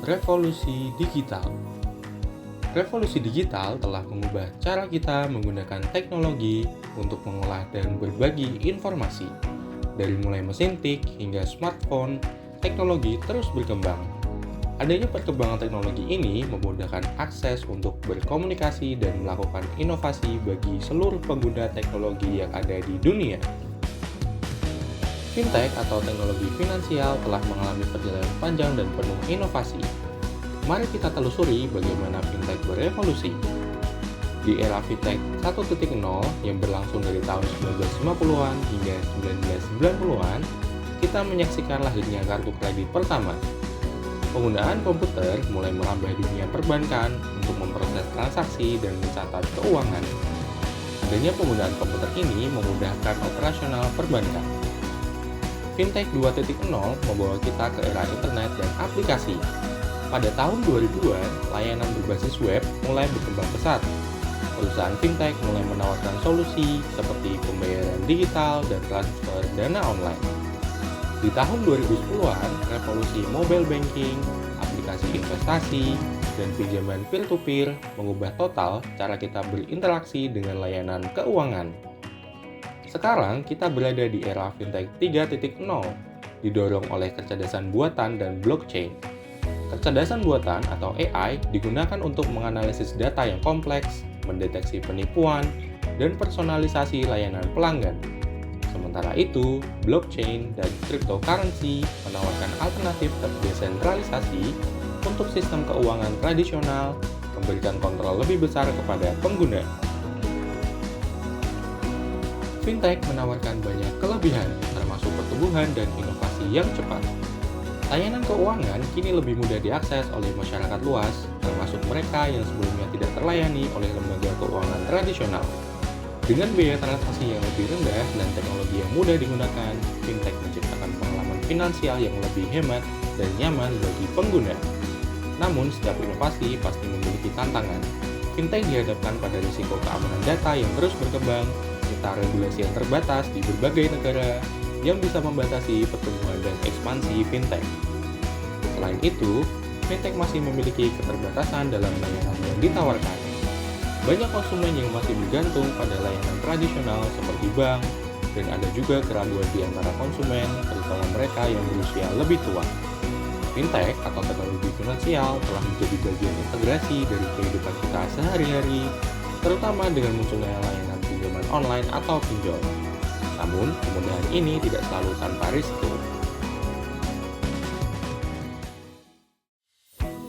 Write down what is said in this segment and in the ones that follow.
Revolusi digital. Revolusi digital telah mengubah cara kita menggunakan teknologi untuk mengolah dan berbagi informasi. Dari mulai mesin tik hingga smartphone, teknologi terus berkembang. Adanya perkembangan teknologi ini memudahkan akses untuk berkomunikasi dan melakukan inovasi bagi seluruh pengguna teknologi yang ada di dunia. Fintech atau teknologi finansial telah mengalami perjalanan panjang dan penuh inovasi. Mari kita telusuri bagaimana fintech berevolusi. Di era fintech 1.0 yang berlangsung dari tahun 1950-an hingga 1990-an, kita menyaksikan lahirnya kartu kredit pertama. Penggunaan komputer mulai merambah dunia perbankan untuk memproses transaksi dan mencatat keuangan. Adanya penggunaan komputer ini memudahkan operasional perbankan. Fintech 2.0 membawa kita ke era internet dan aplikasi. Pada tahun 2000-an, layanan berbasis web mulai berkembang pesat. Perusahaan fintech mulai menawarkan solusi seperti pembayaran digital dan transfer dana online. Di tahun 2010-an, revolusi mobile banking, aplikasi investasi, dan pinjaman peer-to-peer mengubah total cara kita berinteraksi dengan layanan keuangan. Sekarang kita berada di era fintech 3.0, didorong oleh kecerdasan buatan dan blockchain. Kecerdasan buatan atau AI digunakan untuk menganalisis data yang kompleks, mendeteksi penipuan, dan personalisasi layanan pelanggan. Sementara itu, blockchain dan cryptocurrency menawarkan alternatif terdesentralisasi untuk sistem keuangan tradisional, memberikan kontrol lebih besar kepada pengguna. Fintech menawarkan banyak kelebihan, termasuk pertumbuhan dan inovasi yang cepat. Layanan keuangan kini lebih mudah diakses oleh masyarakat luas, termasuk mereka yang sebelumnya tidak terlayani oleh lembaga keuangan tradisional. Dengan biaya transaksi yang lebih rendah dan teknologi yang mudah digunakan, fintech menciptakan pengalaman finansial yang lebih hemat dan nyaman bagi pengguna. Namun, setiap inovasi pasti memiliki tantangan. Fintech dihadapkan pada risiko keamanan data yang terus berkembang, serta regulasi yang terbatas di berbagai negara yang bisa membatasi pertumbuhan dan ekspansi fintech. Selain itu, fintech masih memiliki keterbatasan dalam layanan yang ditawarkan. Banyak konsumen yang masih bergantung pada layanan tradisional seperti bank, dan ada juga keraguan di antara konsumen, terutama mereka yang berusia lebih tua. Fintech atau teknologi finansial telah menjadi bagian integrasi dari kehidupan kita sehari-hari, terutama dengan munculnya layanan pinjaman online atau pinjol. Namun, kemudahan ini tidak selalu tanpa risiko.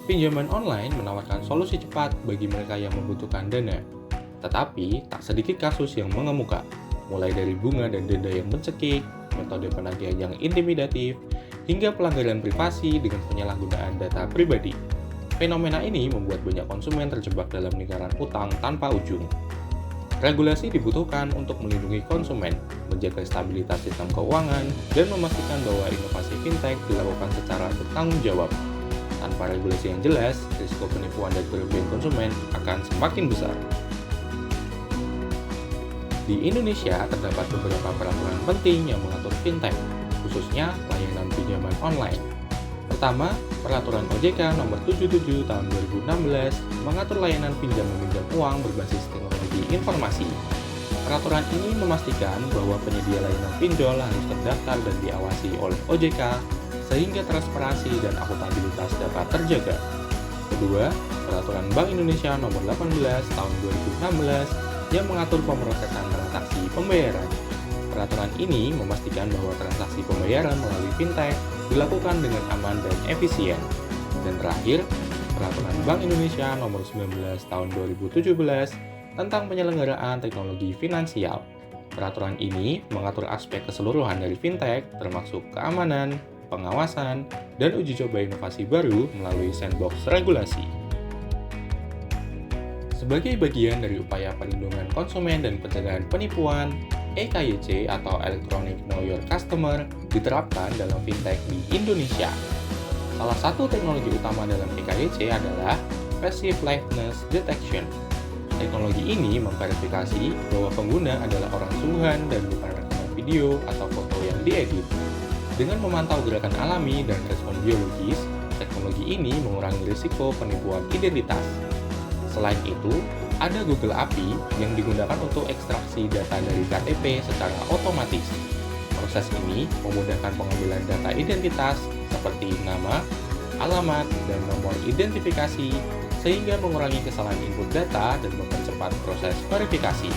Pinjaman online menawarkan solusi cepat bagi mereka yang membutuhkan dana. Tetapi, tak sedikit kasus yang mengemuka, mulai dari bunga dan denda yang mencekik, metode penagihan yang intimidatif, hingga pelanggaran privasi dengan penyalahgunaan data pribadi. Fenomena ini membuat banyak konsumen terjebak dalam lingkaran utang tanpa ujung. Regulasi dibutuhkan untuk melindungi konsumen, menjaga stabilitas sistem keuangan, dan memastikan bahwa inovasi fintech dilakukan secara bertanggung jawab. Tanpa regulasi yang jelas, risiko penipuan dan kerugian konsumen akan semakin besar. Di Indonesia terdapat beberapa peraturan penting yang mengatur fintech, khususnya layanan pinjaman online. Pertama, Peraturan OJK Nomor 77 Tahun 2016 mengatur layanan pinjam-meminjam uang berbasis teknologi informasi. Peraturan ini memastikan bahwa penyedia layanan pinjol harus terdaftar dan diawasi oleh OJK sehingga transparansi dan akuntabilitas dapat terjaga. Kedua, Peraturan Bank Indonesia Nomor 18 Tahun 2016 yang mengatur pemrosesan transaksi pembayaran. Peraturan ini memastikan bahwa transaksi pembayaran melalui fintech dilakukan dengan aman dan efisien. Dan terakhir, Peraturan Bank Indonesia Nomor 19 Tahun 2017 tentang penyelenggaraan teknologi finansial. Peraturan ini mengatur aspek keseluruhan dari fintech, termasuk keamanan, pengawasan, dan uji coba inovasi baru melalui sandbox regulasi. Sebagai bagian dari upaya perlindungan konsumen dan pencegahan penipuan, EKYC atau Electronic Know Your Customer diterapkan dalam fintech di Indonesia. Salah satu teknologi utama dalam EKYC adalah Passive Liveness Detection. Teknologi ini memverifikasi bahwa pengguna adalah orang sungguhan dan bukan rekaman video atau foto yang diedit. Dengan memantau gerakan alami dan respon biologis, teknologi ini mengurangi risiko penipuan identitas. Selain itu, ada Google API yang digunakan untuk ekstraksi data dari KTP secara otomatis. Proses ini memudahkan pengambilan data identitas seperti nama, alamat, dan nomor identifikasi sehingga mengurangi kesalahan input data dan mempercepat proses verifikasi.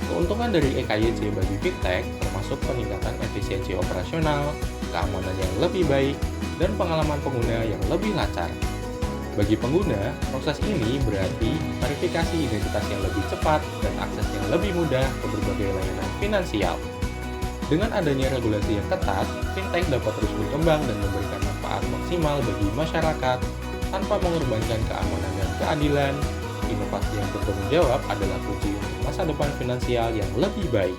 Keuntungan dari EKYC bagi fintech termasuk peningkatan efisiensi operasional, keamanan yang lebih baik, dan pengalaman pengguna yang lebih lancar. Bagi pengguna, proses ini berarti verifikasi identitas yang lebih cepat dan akses yang lebih mudah ke berbagai layanan finansial. Dengan adanya regulasi yang ketat, fintech dapat terus berkembang dan memberikan manfaat maksimal bagi masyarakat tanpa mengorbankan keamanan dan keadilan. Inovasi yang bertanggung jawab adalah kunci untuk masa depan finansial yang lebih baik.